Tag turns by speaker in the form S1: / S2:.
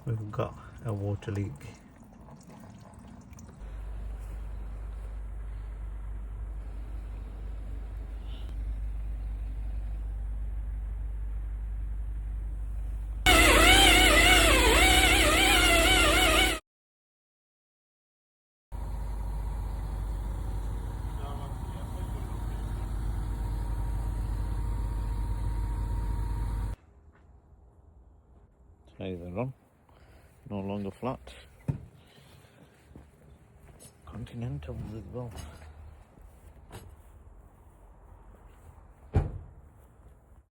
S1: We've got a water leak. Hey there, Ron. No longer flat. Continental as well.